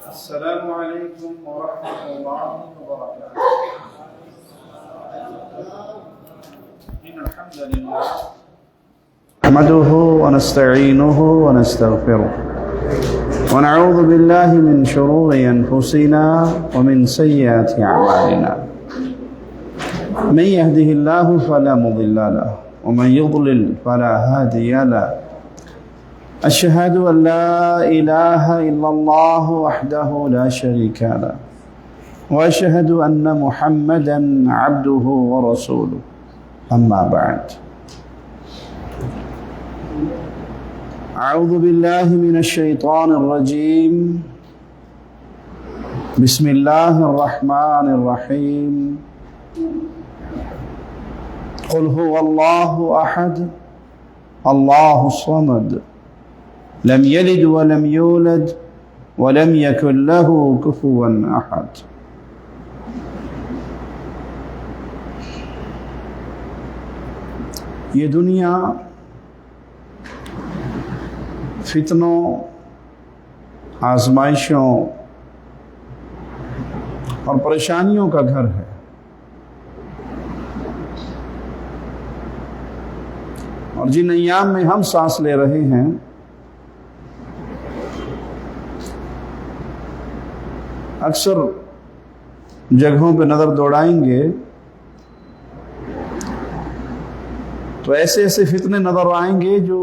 السلام عليكم ورحمة الله وبركاته. إن الحمد لله نحمده ونستعينه ونستغفره ونعوذ بالله من شرور أنفسنا ومن سيئات أعمالنا. من يهده الله فلا مضل له ومن يضلل فلا هادي له. أشهد أن لا إله إلا الله وحده لا شريك له وأشهد أن محمدا عبده ورسوله. أما بعد، أعوذ بالله من الشيطان الرجيم. بسم الله الرحمن الرحيم. قل هو الله أحد الله الصمد لم يلد ولم يولد ولم يكن له كفوا أحد. یہ دنیا فتنوں، آزمائشوں اور پریشانیوں کا گھر ہے. اور جن ایام میں ہم سانس لے رہے ہیں، اکثر جگہوں پہ نظر دوڑائیں گے تو ایسے ایسے فتنے نظر آئیں گے جو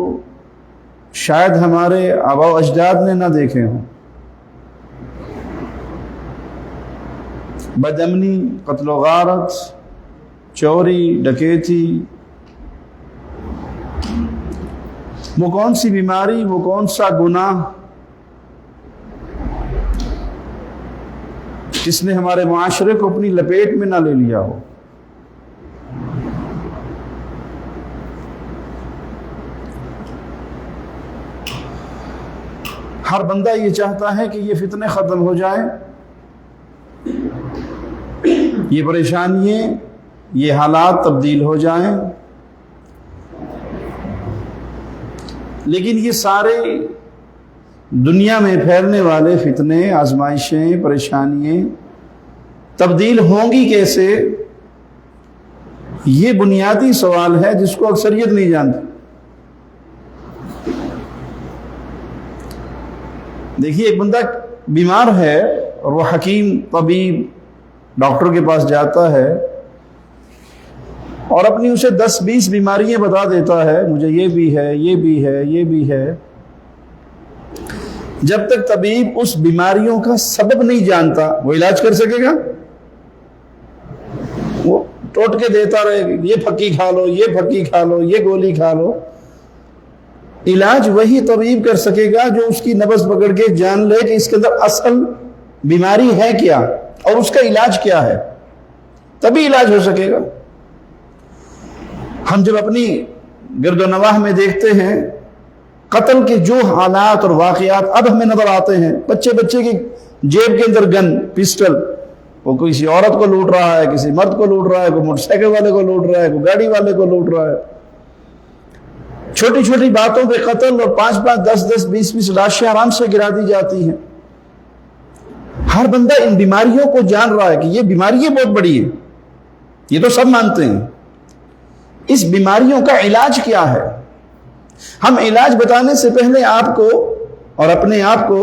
شاید ہمارے آباء و اجداد نے نہ دیکھے ہوں. بدامنی، قتل و غارت، چوری، ڈکیتی، وہ کون سی بیماری، وہ کون سا گناہ جس نے ہمارے معاشرے کو اپنی لپیٹ میں نہ لے لیا ہو. ہر بندہ یہ چاہتا ہے کہ یہ فتنے ختم ہو جائیں، یہ پریشانیاں، یہ حالات تبدیل ہو جائیں. لیکن یہ سارے دنیا میں پھیلنے والے فتنے، آزمائشیں، پریشانیاں تبدیل ہوں گی کیسے؟ یہ بنیادی سوال ہے جس کو اکثریت نہیں جانتی. دیکھیے، ایک بندہ بیمار ہے اور وہ حکیم، طبیب، ڈاکٹر کے پاس جاتا ہے اور اپنی اسے 10-20 بیماریاں بتا دیتا ہے، مجھے یہ بھی ہے، یہ بھی ہے، یہ بھی ہے. جب تک طبیب اس بیماریوں کا سبب نہیں جانتا، وہ علاج کر سکے گا؟ وہ ٹوٹکے دیتا رہے گا، یہ پھکی کھا لو، یہ پھکی کھا لو، یہ گولی کھا لو. علاج وہی طبیب کر سکے گا جو اس کی نبض پکڑ کے جان لے کہ اس کے اندر اصل بیماری ہے کیا اور اس کا علاج کیا ہے، تبھی علاج ہو سکے گا. ہم جب اپنی گرد و نواح میں دیکھتے ہیں قتل کے جو حالات اور واقعات اب ہمیں نظر آتے ہیں، بچے کی جیب کے اندر گن، پسٹل، وہ کسی عورت کو لوٹ رہا ہے، کسی مرد کو لوٹ رہا ہے، کوئی موٹر سائیکل والے کو لوٹ رہا ہے، کوئی گاڑی والے کو لوٹ رہا ہے. چھوٹی چھوٹی باتوں پہ قتل، اور 5-5 10-10 20-20 لاشیں آرام سے گرا دی جاتی ہیں. ہر بندہ ان بیماریوں کو جان رہا ہے کہ یہ بیماریاں بہت بڑی ہیں، یہ تو سب مانتے ہیں. اس بیماریوں کا علاج کیا ہے؟ ہم علاج بتانے سے پہلے آپ کو اور اپنے آپ کو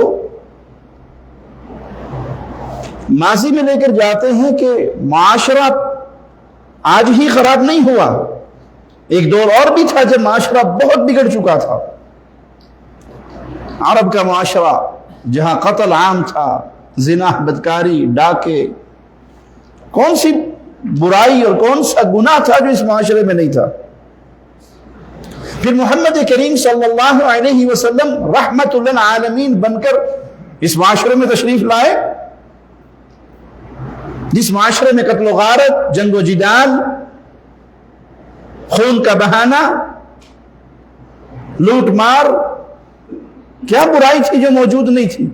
ماضی میں لے کر جاتے ہیں کہ معاشرہ آج ہی خراب نہیں ہوا. ایک دور اور بھی تھا جب معاشرہ بہت بگڑ چکا تھا. عرب کا معاشرہ جہاں قتل عام تھا، زنا، بدکاری، ڈاکے، کون سی برائی اور کون سا گناہ تھا جو اس معاشرے میں نہیں تھا؟ پھر محمد کریم صلی اللہ علیہ وسلم رحمت للعالمین بن کر اس معاشرے میں تشریف لائے، جس معاشرے میں قتل و غارت، جنگ و جدال، خون کا بہانا، لوٹ مار، کیا برائی تھی جو موجود نہیں تھی؟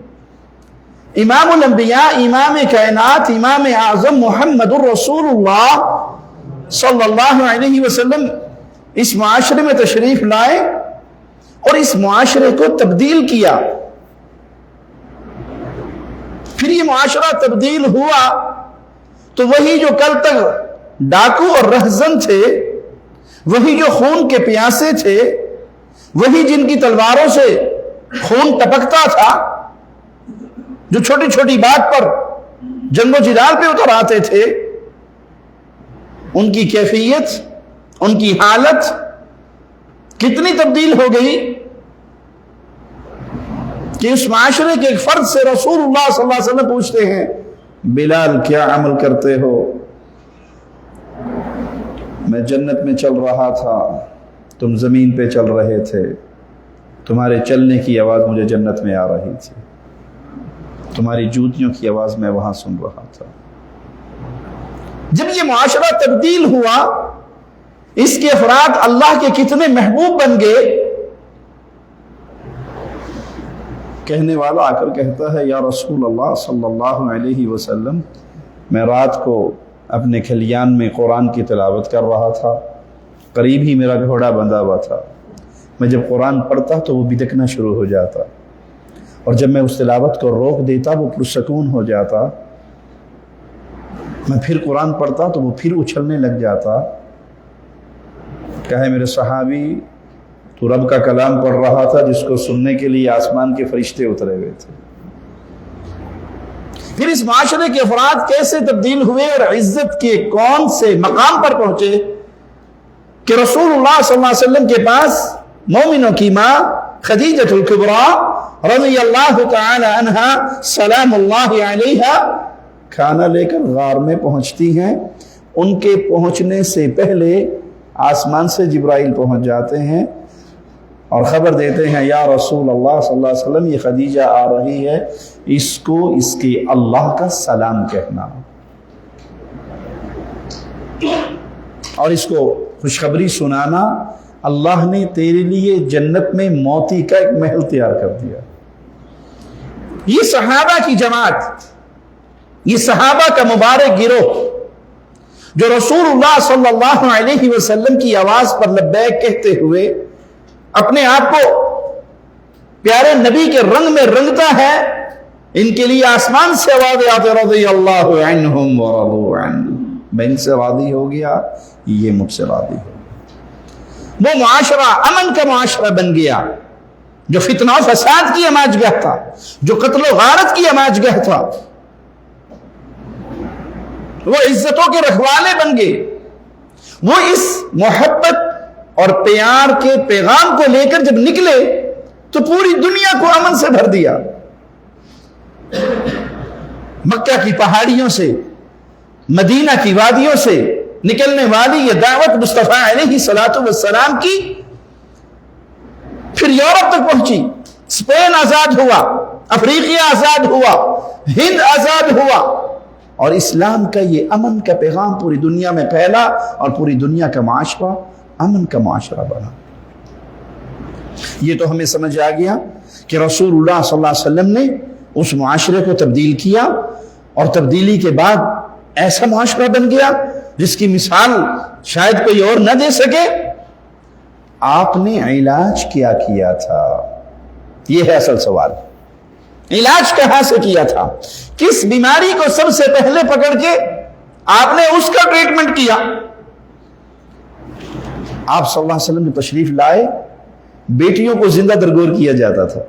امام الانبیاء، امام کائنات، امام اعظم محمد الرسول اللہ صلی اللہ علیہ وسلم اس معاشرے میں تشریف لائے اور اس معاشرے کو تبدیل کیا. پھر یہ معاشرہ تبدیل ہوا تو وہی جو کل تک ڈاکو اور رہزن تھے، وہی جو خون کے پیاسے تھے، وہی جن کی تلواروں سے خون ٹپکتا تھا، جو چھوٹی چھوٹی بات پر جنگ و جدال پہ اتر آتے تھے، ان کی کیفیت، ان کی حالت کتنی تبدیل ہو گئی کہ اس معاشرے کے ایک فرد سے رسول اللہ صلی اللہ علیہ وسلم پوچھتے ہیں، بلال کیا عمل کرتے ہو؟ میں جنت میں چل رہا تھا، تم زمین پہ چل رہے تھے، تمہارے چلنے کی آواز مجھے جنت میں آ رہی تھی، تمہاری جوتیوں کی آواز میں وہاں سن رہا تھا۔ جب یہ معاشرہ تبدیل ہوا، اس کے افراد اللہ کے کتنے محبوب بن گئے۔ کہنے والا آ کر کہتا ہے، یا رسول اللہ صلی اللہ علیہ وسلم، میں رات کو اپنے کھلیان میں قرآن کی تلاوت کر رہا تھا، قریب ہی میرا گھوڑا بندھا ہوا تھا، میں جب قرآن پڑھتا تو وہ بدکنا شروع ہو جاتا، اور جب میں اس تلاوت کو روک دیتا وہ پرسکون ہو جاتا، میں پھر قرآن پڑھتا تو وہ پھر اچھلنے لگ جاتا۔ کہے میرے صحابی، تو رب کا کلام پڑھ رہا تھا جس کو سننے کے لیے آسمان کے فرشتے اترے ہوئے تھے۔ پھر اس معاشرے کے افراد کیسے تبدیل ہوئے اور عزت کے کون سے مقام پر پہنچے کہ رسول اللہ صلی اللہ علیہ وسلم کے پاس مومنوں کی ماں خدیجہ الکبریٰ رضی اللہ تعالی عنہا سلام اللہ علیہا کھانا لے کر غار میں پہنچتی ہیں۔ ان کے پہنچنے سے پہلے آسمان سے جبرائیل پہنچ جاتے ہیں اور خبر دیتے ہیں، یا رسول اللہ صلی اللہ علیہ وسلم، یہ خدیجہ آ رہی ہے، اس کو اس کے اللہ کا سلام کہنا، اور اس کو خوشخبری سنانا، اللہ نے تیرے لیے جنت میں موتی کا ایک محل تیار کر دیا۔ یہ صحابہ کی جماعت، یہ صحابہ کا مبارک گروہ جو رسول اللہ صلی اللہ علیہ وسلم کی آواز پر لبیک کہتے ہوئے اپنے آپ کو پیارے نبی کے رنگ میں رنگتا ہے، ان کے لیے آسمان سے آوازیں آتے، رضی اللہ عنہم ورضوا عنہ، میں ان سے راضی ہو گیا، یہ مجھ سے راضی ہو گیا۔ وہ معاشرہ امن کا معاشرہ بن گیا جو فتنہ و فساد کی اماج گاہ تھا، جو قتل و غارت کی اماج گاہ تھا، وہ عزتوں کے رکھوالے بن گئے۔ وہ اس محبت اور پیار کے پیغام کو لے کر جب نکلے تو پوری دنیا کو امن سے بھر دیا۔ مکہ کی پہاڑیوں سے، مدینہ کی وادیوں سے نکلنے والی یہ دعوت مصطفیٰ علیہ الصلوۃ والسلام کی پھر یورپ تک پہنچی، اسپین آزاد ہوا، افریقہ آزاد ہوا، ہند آزاد ہوا، اور اسلام کا یہ امن کا پیغام پوری دنیا میں پھیلا اور پوری دنیا کا معاشرہ امن کا معاشرہ بنا۔ یہ تو ہمیں سمجھ آ گیا کہ رسول اللہ صلی اللہ علیہ وسلم نے اس معاشرے کو تبدیل کیا، اور تبدیلی کے بعد ایسا معاشرہ بن گیا جس کی مثال شاید کوئی اور نہ دے سکے۔ آپ نے علاج کیا کیا تھا؟ یہ ہے اصل سوال۔ علاج کہاں سے کیا تھا؟ کس بیماری کو سب سے پہلے پکڑ کے آپ نے اس کا ٹریٹمنٹ کیا؟ آپ صلی اللہ علیہ وسلم جو تشریف لائے، بیٹیوں کو زندہ درگور کیا جاتا تھا،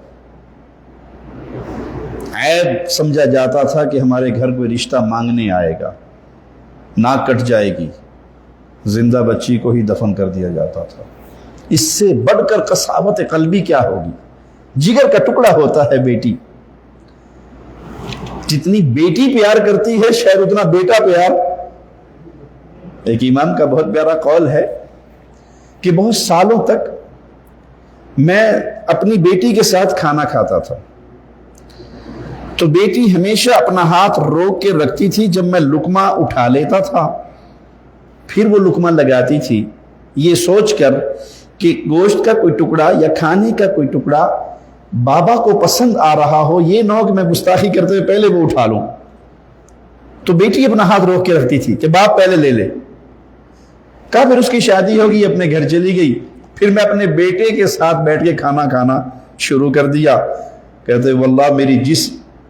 عیب سمجھا جاتا تھا کہ ہمارے گھر کوئی رشتہ مانگنے آئے گا، ناک کٹ جائے گی، زندہ بچی کو ہی دفن کر دیا جاتا تھا۔ اس سے بڑھ کر قساوت قلبی کیا ہوگی؟ جگر کا ٹکڑا ہوتا ہے بیٹی، جتنی بیٹی پیار کرتی ہے شاید اتنا بیٹا پیار۔ ایک امام کا بہت پیارا قول ہے کہ بہت سالوں تک میں اپنی بیٹی کے ساتھ کھانا کھاتا تھا تو بیٹی ہمیشہ اپنا ہاتھ روک کے رکھتی تھی، جب میں لقمہ اٹھا لیتا تھا پھر وہ لقمہ لگاتی تھی، یہ سوچ کر کہ گوشت کا کوئی ٹکڑا یا کھانے کا کوئی ٹکڑا بابا کو پسند آ رہا ہو، یہ نہ ہو کہ میں گستاخی کرتے ہوئے پہلے وہ اٹھا لوں۔ تو بیٹی اپنا ہاتھ روک کے رکھتی تھی کہ باپ پہلے لے لے۔ کہا پھر اس کی شادی ہوگی، اپنے گھر چلی گئی، پھر میں اپنے بیٹے کے ساتھ بیٹھ کے کھانا کھانا شروع کر دیا۔ کہتے واللہ میری جس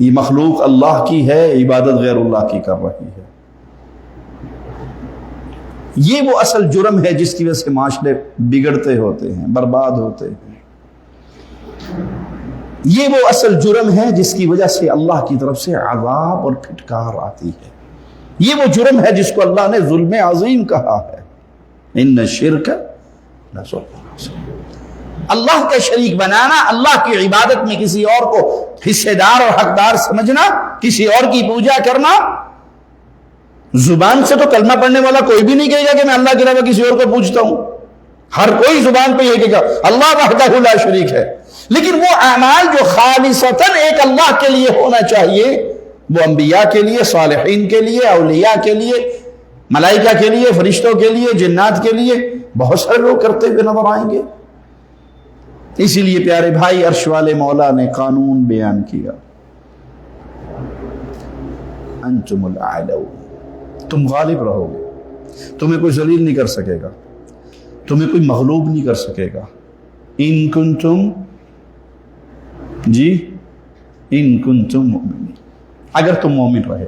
یہ مخلوق اللہ کی ہے، عبادت غیر اللہ کی کر رہی ہے۔ یہ وہ اصل جرم ہے جس کی وجہ سے معاشرے بگڑتے ہوتے ہیں، برباد ہوتے ہیں۔ یہ وہ اصل جرم ہے جس کی وجہ سے اللہ کی طرف سے عذاب اور پھٹکار آتی ہے۔ یہ وہ جرم ہے جس کو اللہ نے ظلم عظیم کہا ہے، ان الشرک لظلم عظیم۔ اللہ کا شریک بنانا، اللہ کی عبادت میں کسی اور کو حصے دار اور حقدار سمجھنا، کسی اور کی پوجا کرنا۔ زبان سے تو کلمہ پڑھنے والا کوئی بھی نہیں کہے گا کہ میں اللہ کے علاوہ کسی اور کو پوجتا ہوں، ہر کوئی زبان پہ یہ کہے گا اللہ وحدہ لا شریک ہے، لیکن وہ اعمال جو خالصتاً ایک اللہ کے لیے ہونا چاہیے، وہ انبیاء کے لیے، صالحین کے لیے، اولیاء کے لیے، ملائکہ کے لیے، فرشتوں کے لیے، جنات کے لیے بہت سارے لوگ کرتے ہوئے نظر آئیں گے۔ اسی لیے پیارے بھائی، عرش والے مولا نے قانون بیان کیا، انتم الاعلون، تم غالب رہو گے، تمہیں کوئی ذلیل نہیں کر سکے گا، تمہیں کوئی مغلوب نہیں کر سکے گا۔ ان کنتم، جی ان کنتم مؤمنین، اگر تم مومن رہے۔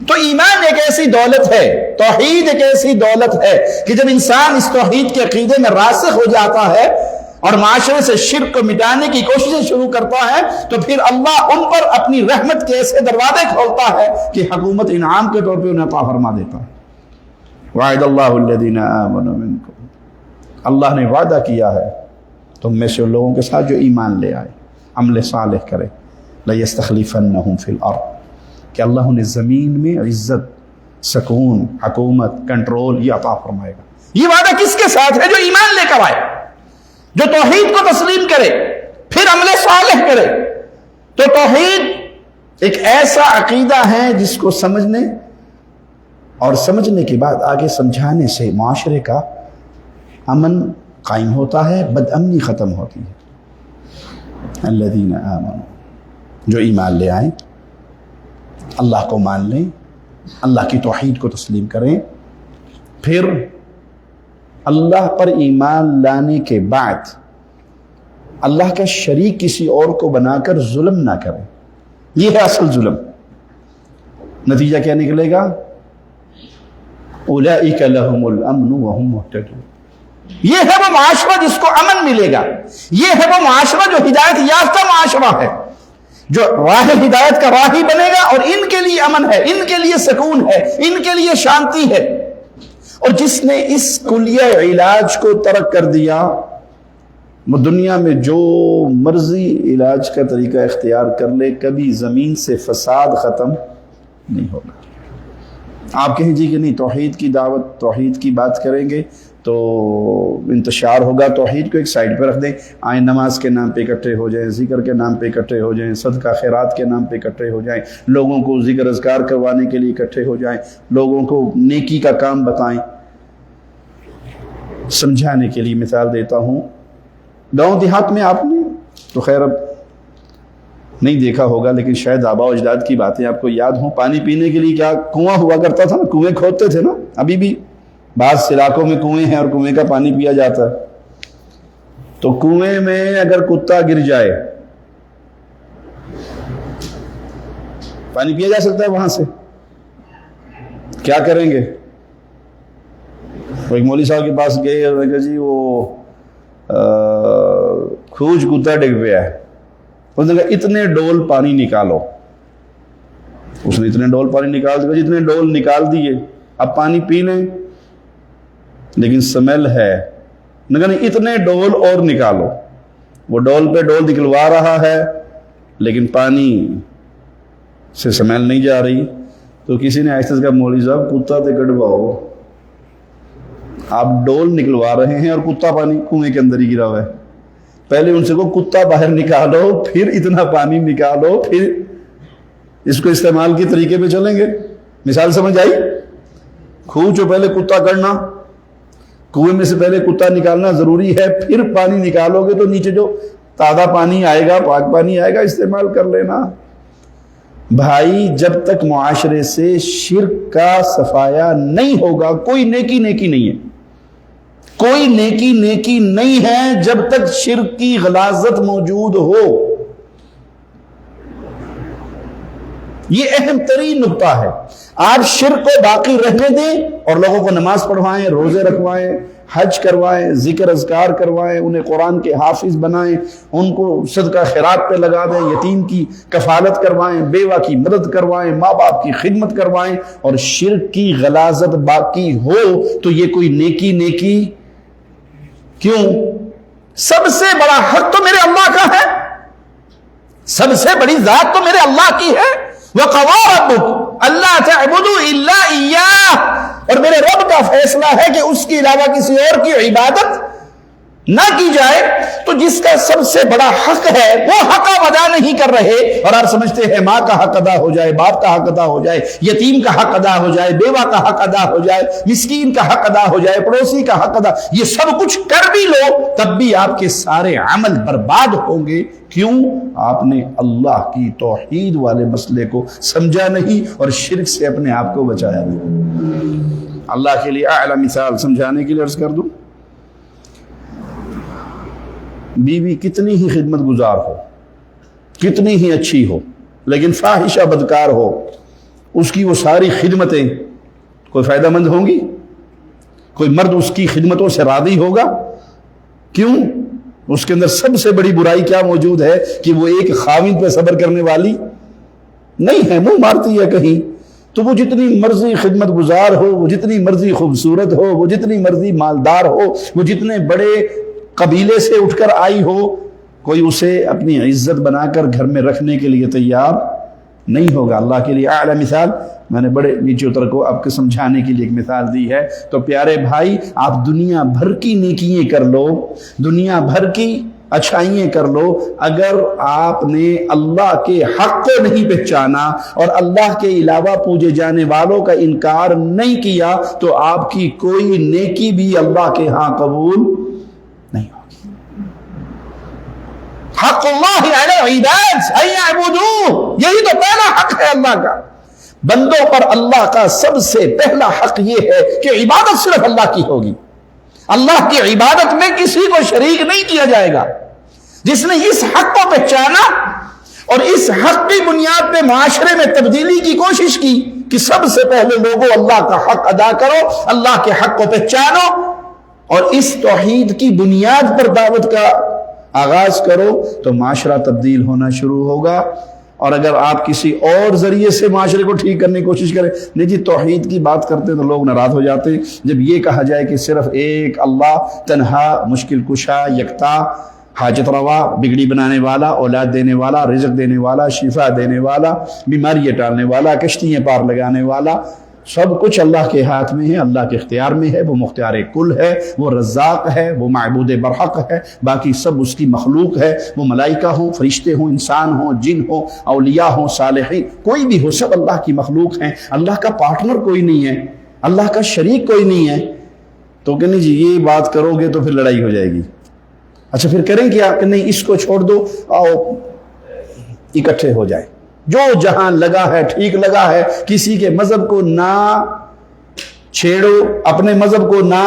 تو ایمان ایک ایسی دولت ہے، توحید ایک ایسی دولت ہے کہ جب انسان اس توحید کے عقیدے میں راسخ ہو جاتا ہے اور معاشرے سے شرک کو مٹانے کی کوششیں شروع کرتا ہے، تو پھر اللہ ان پر اپنی رحمت کے ایسے دروازے کھولتا ہے کہ حکومت انعام کے طور پہ انہیں عطا فرما دیتا ہے۔ وعد اللہ الذین آمنوا منکم، اللہ نے وعدہ کیا ہے تم میں سے ان لوگوں کے ساتھ جو ایمان لے آئے، عمل صالح کرے، لَيَسْتَخْلِفَنَّهُمْ فِي الْأَرْضِ، کہ اللہ انہیں زمین میں عزت، سکون، حکومت، کنٹرول یہ عطا فرمائے گا۔ یہ وعدہ کس کے ساتھ ہے؟ جو ایمان لے کر آئے، جو توحید کو تسلیم کرے، پھر عمل صالح کرے۔ تو توحید ایک ایسا عقیدہ ہے جس کو سمجھنے اور سمجھنے کے بعد آگے سمجھانے سے معاشرے کا امن قائم ہوتا ہے، بد امنی ختم ہوتی ہے۔ الذین آمنوا، جو ایمان لے آئیں، اللہ کو مان لیں، اللہ کی توحید کو تسلیم کریں، پھر اللہ پر ایمان لانے کے بعد اللہ کا شریک کسی اور کو بنا کر ظلم نہ کریں۔ یہ ہے اصل ظلم۔ نتیجہ کیا نکلے گا؟ اولئک لہم الامن وہم مہتدون۔ یہ ہے وہ معاشرہ جس کو امن ملے گا، یہ ہے وہ معاشرہ جو ہدایت یافتہ معاشرہ ہے، جو راہ ہدایت کا راہی بنے گا، اور ان کے لیے امن ہے، ان کے لیے سکون ہے، ان کے لیے شانتی ہے۔ اور جس نے اس کلیہ علاج کو ترک کر دیا، وہ دنیا میں جو مرضی علاج کا طریقہ اختیار کر لے، کبھی زمین سے فساد ختم نہیں ہوگا۔ آپ کہیں جی کہ نہیں، توحید کی دعوت، توحید کی بات کریں گے تو انتشار ہوگا، توحید کو ایک سائڈ پہ رکھ دیں، آئیں نماز کے نام پہ اکٹھے ہو جائیں، ذکر کے نام پہ اکٹھے ہو جائیں، صدقہ خیرات کے نام پہ اکٹھے ہو جائیں، لوگوں کو ذکر اذکار کروانے کے لیے اکٹھے ہو جائیں، لوگوں کو نیکی کا کام بتائیں۔ سمجھانے کے لیے مثال دیتا ہوں، گاؤں دیہات میں آپ نے تو خیر اب نہیں دیکھا ہوگا، لیکن شاید آباء و اجداد کی باتیں آپ کو یاد ہوں۔ پانی پینے کے لیے کیا کنواں ہوا کرتا تھا نا، کنویں کھودتے تھے نا، ابھی بھی بعض علاقوں میں کنویں ہیں اور کنویں کا پانی پیا جاتا ہے۔ تو کنویں میں اگر کتا گر جائے، پانی پیا جا سکتا ہے وہاں سے؟ کیا کریں گے؟ ایک مولوی صاحب کے پاس گئے اور کہا جی وہ کھوج کتا ڈگ پیا ہے، اس نے کہا اتنے ڈول پانی نکالو۔ اس نے اتنے ڈول پانی نکال دیا، جتنے ڈول نکال دیے، اب پانی پی لیں، لیکن سمیل ہے۔ نے کہا نہیں، اتنے ڈول اور نکالو۔ وہ ڈول پہ ڈول نکلوا رہا ہے، لیکن پانی سے سمیل نہیں جا رہی۔ تو کسی نے ایسے کہا مولوی صاحب کتا تے کڈواؤ، آپ ڈول نکلوا رہے ہیں اور کتا پانی کنویں کے اندر ہی گرا ہوا ہے۔ پہلے ان سے کو کتا باہر نکالو، پھر اتنا پانی نکالو، پھر اس کو استعمال کے طریقے پہ چلیں گے۔ مثال سمجھ آئی؟ کھوج جو پہلے کتا کرنا، کنویں میں سے پہلے کتا نکالنا ضروری ہے، پھر پانی نکالو گے تو نیچے جو تازہ پانی آئے گا، پاک پانی آئے گا، استعمال کر لینا۔ بھائی جب تک معاشرے سے شرک کا صفایا نہیں ہوگا، کوئی نیکی نہیں ہے، کوئی نیکی نہیں ہے جب تک شرک کی غلاظت موجود ہو۔ یہ اہم ترین نقطہ ہے. آپ شرک کو باقی رہنے دیں اور لوگوں کو نماز پڑھوائیں، روزے رکھوائیں، حج کروائیں، ذکر اذکار کروائیں، انہیں قرآن کے حافظ بنائیں، ان کو صدقہ خیرات پہ لگا دیں، یتیم کی کفالت کروائیں، بیوہ کی مدد کروائیں، ماں باپ کی خدمت کروائیں، اور شرک کی غلاظت باقی ہو تو یہ کوئی نیکی کیوں؟ سب سے بڑا حق تو میرے اللہ کا ہے، سب سے بڑی ذات تو میرے اللہ کی ہے. وَقَضَىٰ رَبُّكَ أَلَّا تَعْبُدُوا إِلَّا إِيَّاهُ، اور میرے رب کا فیصلہ ہے کہ اس کے علاوہ کسی اور کی عبادت نہ کی جائے. تو جس کا سب سے بڑا حق ہے وہ حق ادا نہیں کر رہے، اور آپ سمجھتے ہیں ماں کا حق ادا ہو جائے، باپ کا حق ادا ہو جائے، یتیم کا حق ادا ہو جائے، بیوہ کا حق ادا ہو جائے، مسکین کا حق ادا ہو جائے، پڑوسی کا حق ادا، یہ سب کچھ کر بھی لو تب بھی آپ کے سارے عمل برباد ہوں گے. کیوں؟ آپ نے اللہ کی توحید والے مسئلے کو سمجھا نہیں اور شرک سے اپنے آپ کو بچایا نہیں. اللہ کے لیے اعلی مثال سمجھانے کے لیے عرض کر دوں، بیوی کتنی ہی خدمت گزار ہو، کتنی ہی اچھی ہو، لیکن فاحشہ بدکار ہو، اس کی وہ ساری خدمتیں کوئی فائدہ مند ہوں گی؟ کوئی مرد اس کی خدمتوں سے راضی ہوگا؟ کیوں؟ اس کے اندر سب سے بڑی برائی کیا موجود ہے کہ وہ ایک خاوند پہ صبر کرنے والی نہیں ہے، منہ مارتی ہے کہیں. تو وہ جتنی مرضی خدمت گزار ہو، وہ جتنی مرضی خوبصورت ہو، وہ جتنی مرضی مالدار ہو، وہ جتنے بڑے قبیلے سے اٹھ کر آئی ہو، کوئی اسے اپنی عزت بنا کر گھر میں رکھنے کے لیے تیار نہیں ہوگا. اللہ کے لیے اعلی مثال میں نے بڑے نیچے اتر کو آپ کے سمجھانے کے لیے ایک مثال دی ہے. تو پیارے بھائی، آپ دنیا بھر کی نیکیاں کر لو، دنیا بھر کی اچھائیاں کر لو، اگر آپ نے اللہ کے حق کو نہیں پہچانا اور اللہ کے علاوہ پوجے جانے والوں کا انکار نہیں کیا تو آپ کی کوئی نیکی بھی اللہ کے ہاں قبول نہیں ہوگی. حق اللہ علی العباد ان یعبدوہ، یہی تو پہلا حق ہے اللہ کا. بندوں پر اللہ کا سب سے پہلا حق یہ ہے کہ عبادت صرف اللہ کی ہوگی. اللہ کی عبادت میں کسی کو شریک نہیں کیا جائے گا. جس نے اس حق کو پہچانا اور اس حق کی بنیاد پہ معاشرے میں تبدیلی کی کوشش کی کہ سب سے پہلے لوگوں اللہ کا حق ادا کرو، اللہ کے حق کو پہچانو اور اس توحید کی بنیاد پر دعوت کا آغاز کرو، تو معاشرہ تبدیل ہونا شروع ہوگا. اور اگر آپ کسی اور ذریعے سے معاشرے کو ٹھیک کرنے کی کوشش کریں، نہیں جی توحید کی بات کرتے ہیں تو لوگ ناراض ہو جاتے ہیں. جب یہ کہا جائے کہ صرف ایک اللہ تنہا، مشکل کشا، یکتا، حاجت روا، بگڑی بنانے والا، اولاد دینے والا، رزق دینے والا، شفا دینے والا، بیماریاں ٹالنے والا، کشتیاں پار لگانے والا، سب کچھ اللہ کے ہاتھ میں ہے، اللہ کے اختیار میں ہے. وہ مختار کل ہے، وہ رزاق ہے، وہ معبود برحق ہے، باقی سب اس کی مخلوق ہے. وہ ملائکہ ہوں، فرشتے ہوں، انسان ہوں، جن ہوں، اولیاء ہوں، صالحین، کوئی بھی ہو، سب اللہ کی مخلوق ہیں. اللہ کا پارٹنر کوئی نہیں ہے، اللہ کا شریک کوئی نہیں ہے. تو کہ نہیں جی یہ بات کرو گے تو پھر لڑائی ہو جائے گی. اچھا پھر کریں کیا کہ نہیں اس کو چھوڑ دو، آؤ اکٹھے ہو جائیں. جو جہاں لگا ہے ٹھیک لگا ہے، کسی کے مذہب کو نہ چھیڑو، اپنے مذہب کو نہ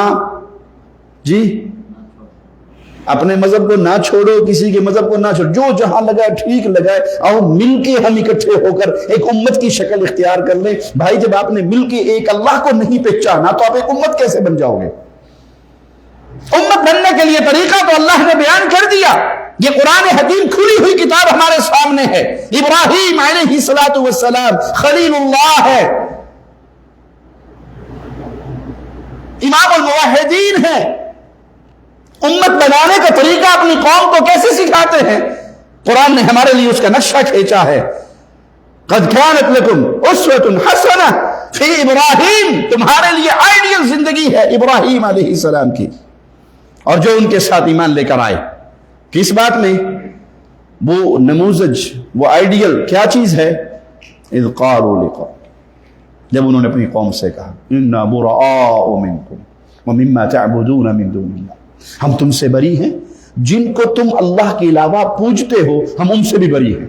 اپنے مذہب کو نہ چھوڑو، کسی کے مذہب کو نہ چھوڑو، جو جہاں لگا ہے ٹھیک لگا ہے، آؤ مل کے ہم اکٹھے ہو کر ایک امت کی شکل اختیار کر لیں. بھائی جب آپ نے مل کے ایک اللہ کو نہیں پہچانا تو آپ ایک امت کیسے بن جاؤ گے؟ امت بننے کے لیے طریقہ تو اللہ نے بیان کر دیا. یہ قرآن حکیم کھلی ہوئی کتاب ہمارے سامنے ہے. ابراہیم علیہ السلام خلیل اللہ ہے، امام الموحدین ہے. امت بنانے کا طریقہ اپنی قوم کو کیسے سکھاتے ہیں؟ قرآن نے ہمارے لیے اس کا نقشہ کھینچا ہے. قد كانت لكم اسوة حسنة فی ابراہیم، تمہارے لیے آئیڈیل زندگی ہے ابراہیم علیہ السلام کی اور جو ان کے ساتھ ایمان لے کر آئے. کس بات میں؟ وہ نموذج، وہ آئیڈیل کیا چیز ہے؟ اذ قالوا لقوم، جب انہوں نے اپنی قوم سے کہا انا براء منکم ومما تعبدون من دون اللہ، ہم تم سے بری ہیں، جن کو تم اللہ کے علاوہ پوجتے ہو ہم ان سے بھی بری ہیں.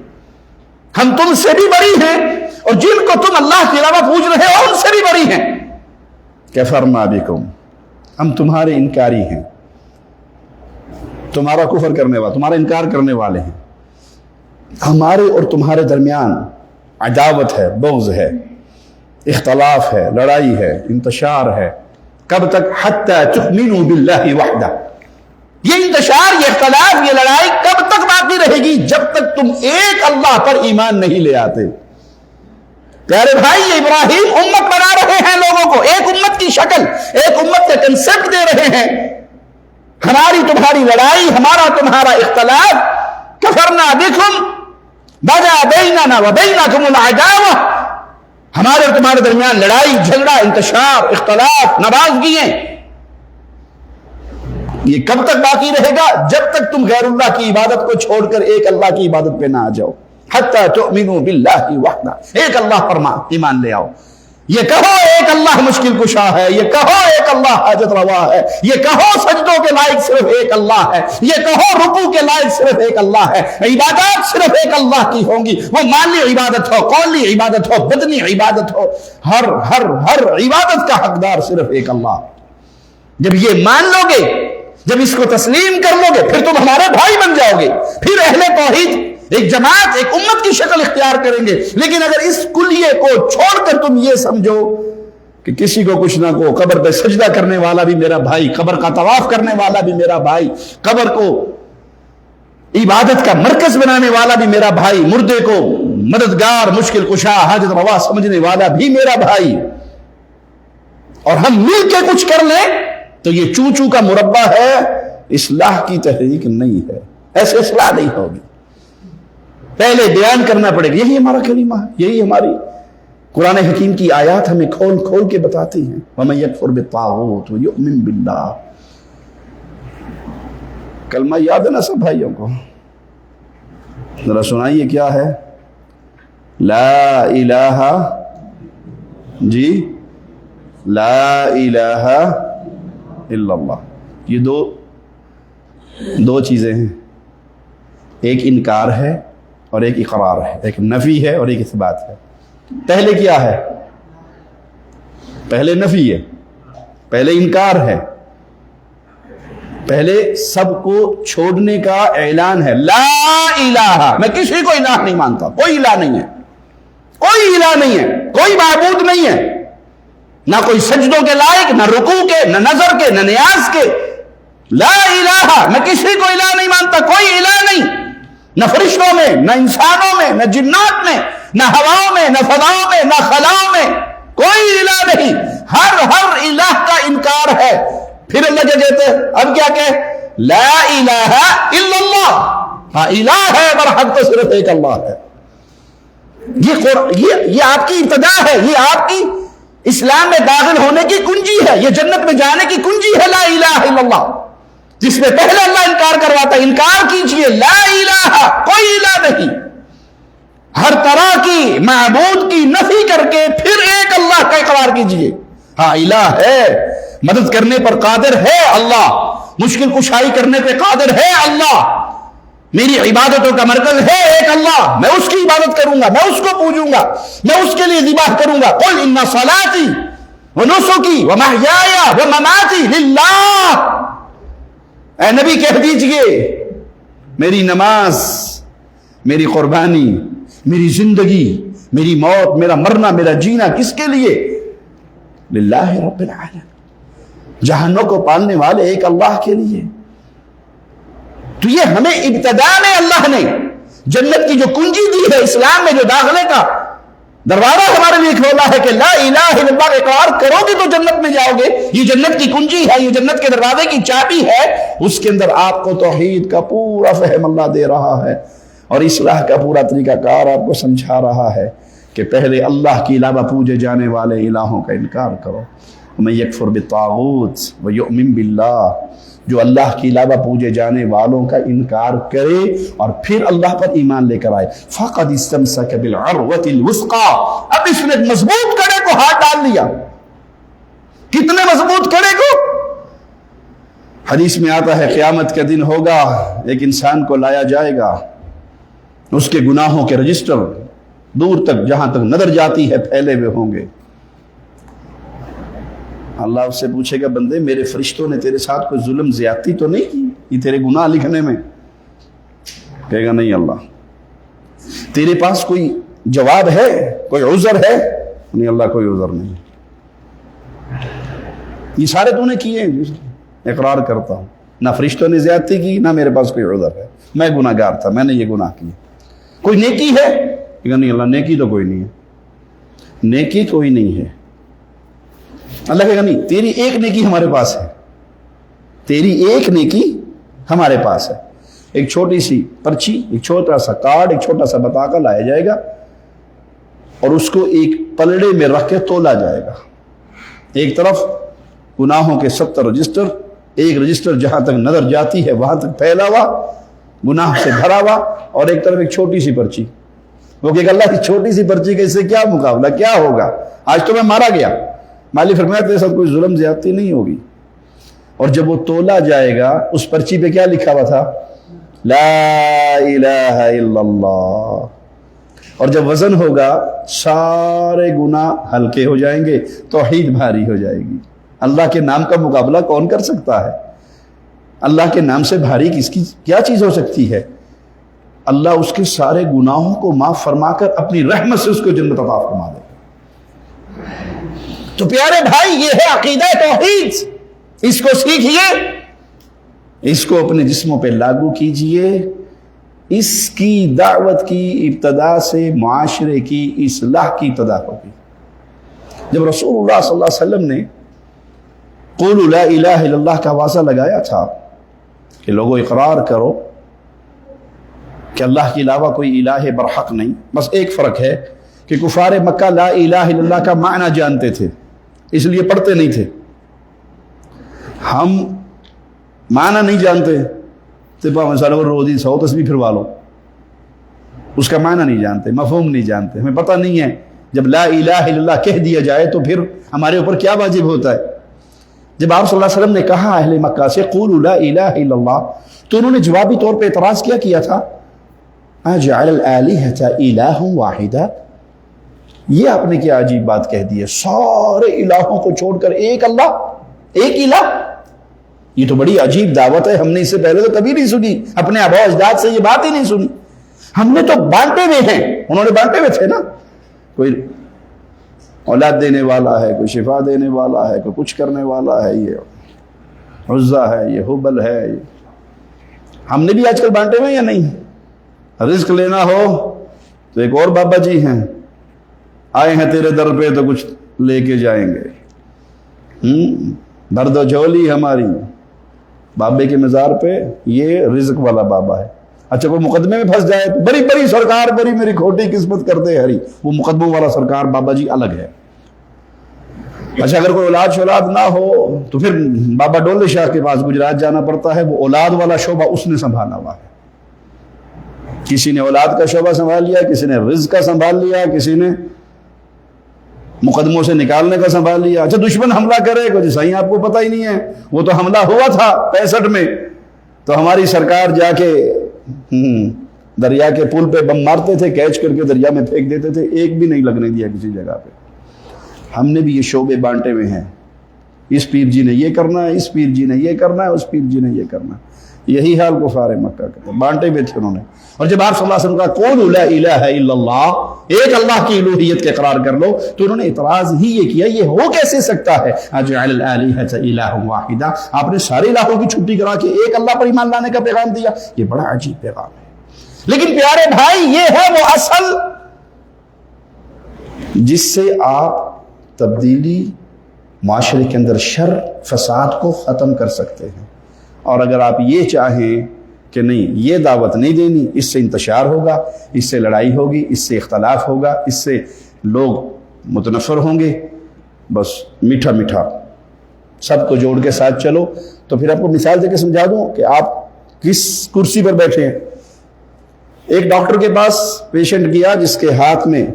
ہم تم سے بھی بری ہیں اور جن کو تم اللہ کے علاوہ پوج رہے ہو ان سے بھی بری ہیں. کفرنا بکم، ہم تمہارے انکاری ہیں، تمہارا کفر کرنے والے، تمہارا انکار کرنے والے ہیں. ہمارے اور تمہارے درمیان عداوت ہے، بغض ہے، اختلاف ہے، لڑائی ہے، انتشار ہے. کب تک؟ حتی تؤمنوا باللہ وحدہ. یہ انتشار، یہ اختلاف، یہ لڑائی کب تک باقی رہے گی؟ جب تک تم ایک اللہ پر ایمان نہیں لے آتے. پیارے بھائی، یہ ابراہیم امت بنا رہے ہیں لوگوں کو، ایک امت کی شکل، ایک امت کا کنسپٹ دے رہے ہیں. ہماری تمہاری لڑائی، ہمارا تمہارا اختلاف، کفرنا بکم بدا بیننا وبینکم العداوہ، ہمارے اور تمہارے درمیان لڑائی، جھگڑا، انتشار، اختلاف، ناراضگیاں، یہ کب تک باقی رہے گا؟ جب تک تم غیر اللہ کی عبادت کو چھوڑ کر ایک اللہ کی عبادت پہ نہ آ جاؤ. حتی تؤمنوا باللہ وحدہ، ایک اللہ پر ایمان لے آؤ. یہ کہو ایک اللہ مشکل کشا ہے، یہ کہو ایک اللہ حاجت روا ہے، یہ کہو سجدوں کے لائق صرف ایک اللہ ہے، یہ کہو رکوع کے لائق صرف ایک اللہ ہے، عبادات صرف ایک اللہ کی ہوں گی، وہ مالی عبادت ہو، قولی عبادت ہو، بدنی عبادت ہو، ہر عبادت کا حقدار صرف ایک اللہ. جب یہ مان لو گے، جب اس کو تسلیم کر لو گے، پھر تم ہمارے بھائی بن جاؤ گے. پھر اہل توحید ایک جماعت، ایک امت کی شکل اختیار کریں گے. لیکن اگر اس کلیے کو چھوڑ کر تم یہ سمجھو کہ کسی کو کچھ نہ کو، قبر پہ سجدہ کرنے والا بھی میرا بھائی، قبر کا طواف کرنے والا بھی میرا بھائی، قبر کو عبادت کا مرکز بنانے والا بھی میرا بھائی، مردے کو مددگار، مشکل کشا، حاجت روا سمجھنے والا بھی میرا بھائی، اور ہم مل کے کچھ کر لیں، تو یہ چوچو کا مربع ہے، اصلاح کی تحریک نہیں ہے. ایسے اصلاح نہیں ہوگی. پہلے بیان کرنا پڑے گا. یہی ہمارا کلمہ ہے، یہی ہماری قرآن حکیم کی آیات ہمیں کھول کھول کے بتاتی ہیں. وَمَن يَكْفُرْ بِالطَّاغُوتِ وَيُؤْمِن بِاللَّهِ. کلمہ یاد ہے نا سب بھائیوں کو؟ ذرا سنائیے کیا ہے؟ لا الہ، جی، لا الہ الا اللہ. یہ دو چیزیں ہیں، ایک انکار ہے اور ایک اقرار ہے، ایک نفی ہے اور ایک اثبات ہے. پہلے کیا ہے؟ پہلے نفی ہے، پہلے انکار ہے، پہلے سب کو چھوڑنے کا اعلان ہے. لا الہ، میں کسی کو الہ نہیں مانتا، کوئی الہ نہیں ہے، کوئی الہ نہیں ہے، کوئی معبود نہیں ہے، نہ کوئی سجدوں کے لائق، نہ رکوع کے، نہ نظر کے، نہ نیاز کے. لا الہ، میں کسی کو الہ نہیں مانتا، کوئی الہ نہیں، نہ فرشتوں میں، نہ انسانوں میں، نہ جنات میں، نہ ہواؤں میں، نہ فضاؤں میں، نہ خلاؤں میں، کوئی الہ نہیں. ہر الہ کا انکار ہے. پھر اللہ کیا کہتے ہیں؟ اب کیا کہ لا الہ الا اللہ. ہاں، الہ ہے برحق تو صرف ایک اللہ ہے. یہ آپ کی ابتدا ہے، یہ آپ کی اسلام میں داخل ہونے کی کنجی ہے، یہ جنت میں جانے کی کنجی ہے. لا الہ الا اللہ، جس میں پہلے اللہ انکار کرواتا ہے. انکار کیجئے، لا الہ، کوئی الہ نہیں. ہر طرح کی معبود کی نفی کر کے پھر ایک اللہ کا اقرار کیجئے. ہاں، الہ ہے، مدد کرنے پر قادر ہے اللہ، مشکل کشائی کرنے پہ قادر ہے اللہ، میری عبادتوں کا مرکز ہے ایک اللہ، میں اس کی عبادت کروں گا، میں اس کو پوجوں گا، میں اس کے لیے ذبح کروں گا. قل ان صلاتی ونسکی ومحیایا ومماتی للہ. اے نبی کہہ دیجئے، میری نماز، میری قربانی، میری زندگی، میری موت، میرا مرنا، میرا جینا کس کے لیے؟ للہ رب العالمین، جہانوں کو پالنے والے ایک اللہ کے لیے. تو یہ ہمیں ابتدا میں اللہ نے جنت کی جو کنجی دی ہے، اسلام میں جو داخلے کا دروازہ ہمارے لیے کھولا ہے کہ لا الہ الا اللہ اقرار کرو گے تو جنت میں جاؤ گے. یہ جنت کی کنجی ہے، یہ جنت کے دروازے کی چابی ہے. اس کے اندر آپ کو توحید کا پورا فہم اللہ دے رہا ہے اور اصلاح کا پورا طریقہ کار آپ کو سمجھا رہا ہے کہ پہلے اللہ کے علاوہ پوجے جانے والے الہوں کا انکار کرو. وَمَن يَكْفُرْ بِالطَّاغُوتِ وَيُؤْمِن بِاللَّهِ، جو اللہ کے علاوہ پوجے جانے والوں کا انکار کرے اور پھر اللہ پر ایمان لے کر آئے، فَقَدِ اسْتَمْسَكَ بِالْعُرْوَةِ الْوُثْقَىٰ. اب اس نے مضبوط کڑے کو ہاتھ ڈال لیا. کتنے مضبوط کڑے کو؟ حدیث میں آتا ہے قیامت کا دن ہوگا، ایک انسان کو لایا جائے گا، اس کے گناہوں کے رجسٹر دور تک، جہاں تک نظر جاتی ہے، پھیلے ہوئے ہوں گے. اللہ اس سے پوچھے گا، بندے میرے فرشتوں نے تیرے ساتھ کوئی ظلم زیادتی تو نہیں کی یہ تیرے گناہ لکھنے میں؟ کہے گا نہیں اللہ. تیرے پاس کوئی جواب ہے؟ کوئی عذر ہے؟ نہیں اللہ کوئی عذر نہیں. یہ سارے تو نے کیے ہیں، اقرار کرتا ہوں. نہ فرشتوں نے زیادتی کی، نہ میرے پاس کوئی عذر ہے، میں گناہ گار تھا، میں نے یہ گناہ کیا. کوئی نیکی ہے؟ نہیں اللہ نیکی تو کوئی نہیں ہے، نیکی کوئی نہیں ہے. اللہ کہے گا نہیں، تیری ایک نیکی ہمارے پاس ہے، تیری ایک نیکی ہمارے پاس ہے. ایک چھوٹی سی پرچی، ایک چھوٹا سا کارڈ، ایک چھوٹا سا بطاقہ لایا جائے گا اور اس کو ایک پلڑے میں رکھ کے تولا جائے گا. ایک طرف گناہوں کے 70 رجسٹر، ایک رجسٹر جہاں تک نظر جاتی ہے وہاں تک پھیلا ہوا گناہ سے بھرا ہوا، اور ایک طرف ایک چھوٹی سی پرچی. وہ کہ اللہ کی چھوٹی سی پرچی کا اس سے کیا مقابلہ، کیا ہوگا؟ آج تو میں مارا گیا، مالی فرمایا تیرے ساتھ کوئی ظلم زیادتی نہیں ہوگی. اور جب وہ تولا جائے گا اس پرچی پہ کیا لکھا ہوا تھا؟ لا الہ الا اللہ. اور جب وزن ہوگا سارے گناہ ہلکے ہو جائیں گے، توحید بھاری ہو جائے گی. اللہ کے نام کا مقابلہ کون کر سکتا ہے؟ اللہ کے نام سے بھاری کس کی کیا چیز ہو سکتی ہے؟ اللہ اس کے سارے گناہوں کو معاف فرما کر اپنی رحمت سے اس کو جنت عطا فرما دے. تو پیارے بھائی یہ ہے عقیدہ توحید. اس کو سیکھیے، اس کو اپنے جسموں پہ لاگو کیجئے. اس کی دعوت کی ابتدا سے معاشرے کی اصلاح کی ابتدا ہوگی. جب رسول اللہ صلی اللہ علیہ وسلم نے قولوا لا الہ الا اللہ کا واضح لگایا تھا کہ لوگوں اقرار کرو کہ اللہ کے علاوہ کوئی الہ برحق نہیں. بس ایک فرق ہے کہ کفار مکہ لا الہ الا اللہ کا معنی جانتے تھے، اس لیے پڑھتے نہیں تھے. ہم معنی نہیں جانتے، روزی 100 تسبیح پھروا لو، اس کا معنی نہیں جانتے، مفہوم نہیں جانتے، ہمیں پتہ نہیں ہے جب لا الہ الا اللہ کہہ دیا جائے تو پھر ہمارے اوپر کیا واجب ہوتا ہے. جب آپ صلی اللہ علیہ وسلم نے کہا اہل مکہ سے قولوا لا الہ الا اللہ، تو انہوں نے جوابی طور پہ اعتراض کیا تھا؟ اجعل الالہۃ الہا واحدا، یہ آپ نے کیا عجیب بات کہہ دی ہے، سارے الہوں کو چھوڑ کر ایک اللہ، ایک الہ. یہ تو بڑی عجیب دعوت ہے، ہم نے اس سے پہلے تو کبھی نہیں سنی، اپنے آباء و اجداد سے یہ بات ہی نہیں سنی. ہم نے تو بانٹے ہوئے ہیں، انہوں نے بانٹے ہوئے تھے نا، کوئی اولاد دینے والا ہے، کوئی شفا دینے والا ہے، کوئی کچھ کرنے والا ہے، یہ عزا ہے، یہ حبل ہے. ہم نے بھی آج کل بانٹے ہوئے یا نہیں؟ رزق لینا ہو تو ایک اور بابا جی ہیں، آئے ہیں تیرے در پہ تو کچھ لے کے جائیں گے. درد و جھولی ہماری بابے کے مزار پہ، یہ رزق والا بابا ہے. اچھا کوئی مقدمے میں پھنس جائے تو بڑی بڑی سرکار، بڑی میری کھوٹی قسمت کر دے ہری، وہ مقدموں والا سرکار بابا جی الگ ہے. اچھا اگر کوئی اولاد شولاد نہ ہو تو پھر بابا ڈولے شاہ کے پاس گجرات جانا پڑتا ہے، وہ اولاد والا شعبہ اس نے سنبھالا ہوا ہے. کسی نے اولاد کا شعبہ سنبھال لیا، کسی نے رزق کا سنبھال لیا، کسی نے مقدموں سے نکالنے کا سنبھال لیا. اچھا دشمن حملہ کرے گا، صحیح آپ کو پتہ ہی نہیں ہے، وہ تو حملہ ہوا تھا 65 میں، تو ہماری سرکار جا کے دریا کے پل پہ بم مارتے تھے، کیچ کر کے دریا میں پھینک دیتے تھے، ایک بھی نہیں لگنے دیا کسی جگہ پہ. ہم نے بھی یہ شعبے بانٹے ہوئے ہیں، اس پیر جی نے یہ کرنا ہے، اس پیر جی نے یہ کرنا ہے، اس پیر جی نے یہ کرنا ہے. یہی حال کفار مکہ کا تھا، بانٹے ہوئے تھے انہوں نے. اور جب آپ صلی اللہ علیہ وسلم کا قولوا لا الہ الا اللہ، ایک اللہ کی الوہیت کا اقرار کر لو، تو انہوں نے اعتراض ہی یہ کیا، یہ ہو کیسے سکتا ہے؟ اجعل الالہۃ الہا واحدا، آپ نے سارے الہوں کی چھٹی کرا کے ایک اللہ پر ایمان لانے کا پیغام دیا. یہ بڑا عجیب پیغام ہے. لیکن پیارے بھائی یہ ہے وہ اصل جس سے آپ تبدیلی، معاشرے کے اندر شر فساد کو ختم کر سکتے ہیں. اور اگر آپ یہ چاہیں کہ نہیں یہ دعوت نہیں دینی، اس سے انتشار ہوگا، اس سے لڑائی ہوگی، اس سے اختلاف ہوگا، اس سے لوگ متنفر ہوں گے، بس میٹھا میٹھا سب کو جوڑ کے ساتھ چلو. تو پھر آپ کو مثال دے کے سمجھا دوں کہ آپ کس کرسی پر بیٹھے ہیں. ایک ڈاکٹر کے پاس پیشنٹ گیا جس کے ہاتھ میں